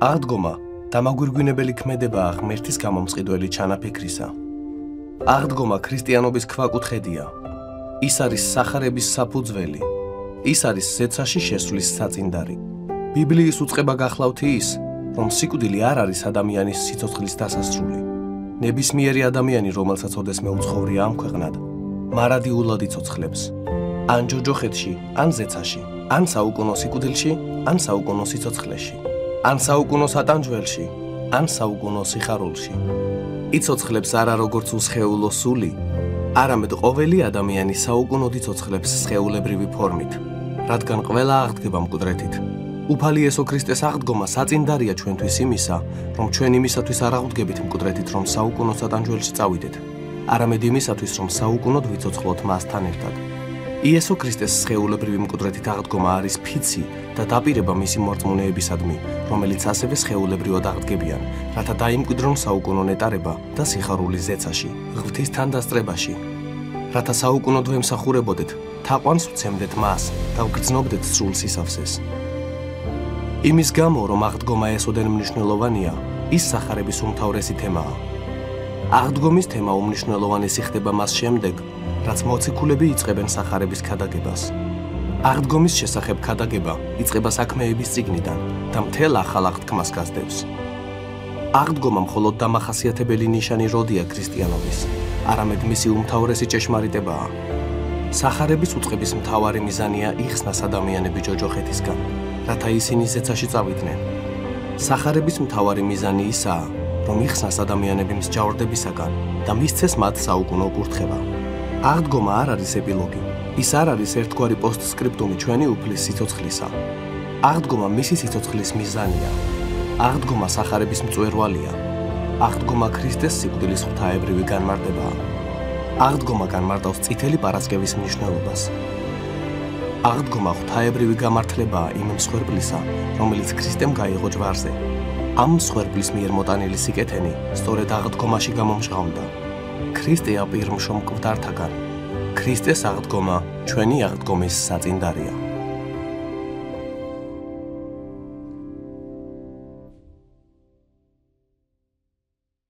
აღდგომა დამაგვირგვინებელი ქმედებაა ღმერთის გამომწყიდველი ჩანაფიქრისა. აღდგომა ქრისტიანობის ქვაკუთხედია. ის არის სახარების საფუძველი. ის არის ზეცაში შესვლის საწინდარი. ბიბლიის უწყება გახლავთ ის, რომ სიკვდილი არ არის ადამიანის სიცოცხლის დასასრული. ნებისმიერი ადამიანი, რომელსაც ოდესმე უცხოვრია ამ ქვეყნად, მარადიულად იცოცხლებს. ან ჯოჯოხეთში, ან ზეცაში, ან საუკუნო სიკვდილში, ან საუკუნო სიცოცხლეში, ან საუკუნო სატანჯველში, ან საუკუნო სიხარულში. იცოცხლებს არა როგორც უსხეულო სული, არამედ ყოველი ადამიანი საუკუნოდ იცოცხლებს სხეულებრივი ფორმით, რადგან ყველა აღდგება მკვდრეთით. უფალი იესო ქრისტეს აღდგომა საწინდარია ჩვენთვის იმისა, რომ ჩვენ იმისათვის არ აღდგებით მკვდრეთით, რომ საუკუნო სატანჯველში წავიდეთ, არამედ იმისათვის, რომ საუკუნოდ ვიცოცხლოთ მასთან ერთად. იესო ქრისტეს სხეულებრივი მკვდრეთით აღდგომა არის ფიცი და დაპირება მისი მორწმუნეებისადმი, რომელიც ასევე სხეულებრივად აღდგებიან, რათა დაიმკვიდრონ საუკუნო ნეტარება და სიხარული ზეცაში, ღვთისთან დასწრებაში, რათა საუკუნოდ ვემსახურებოდეთ, თაყვანს ვცემდეთ მას და ვგრძნობდეთ სრულ სისავსეს. იმის გამო, რომ აღდგომა ესოდენ მნიშვნელოვანია, ის სახარების უმთავრესი თემაა. აღდგომის თემა უმნიშვნელოვანესი ხდება მას შემდეგ, რაც მოციქულები იწყებენ სახარების ქადაგებას. აღდგომის შესახებ ქადაგება იწყება საქმეების წიგნიდან და მთელ ახალ აღთქმას გასდევს. აღდგომა მხოლოდ დამახასიათებელი ნიშანი როდია ქრისტიანობის, არამედ მისი უმთავრესი ჭეშმარიტებაა. სახარების უწყების მთავარი მიზანია იხსნას ადამიანები ჯოჯოხეთისგან, რათა ისინი ზეცაში წავიდნენ. სახარების მთავარი მიზანი ისაა, რომ იხსნას ადამიანები მსჯავრდებისაგან და მისცეს მათ საუკუნო კურთხევა. აღდგომა არ არის ეპილოგი. ის არ არის ერთგვარი პოსტსკრიპტუმი ჩვენი უფლის სიცოცხლისა. აღდგომა მისი სიცოცხლის მიზანია. აღდგომა სახარების მწვერვალია. აღდგომა ქრისტეს სიკვდილის ღვთაებრივი განმარტებაა. აღდგომა განმარტავს წითელი პარასკევის მნიშვნელობას. აღდგომა ღვთაებრივი გამართლებაა იმ მსხვერპლისა, რომელიც ქრისტემ გაიღო ჯვარზე. ამ მსხვერპლის მიერ მოტანილი სიკეთენი სწორედ აღდგომაში გამომჟღავნდა. ქრისტე აპირმშო მკვდართაგან. ქრისტეს აღდგომა ჩვენი აღდგომის საწინდარია.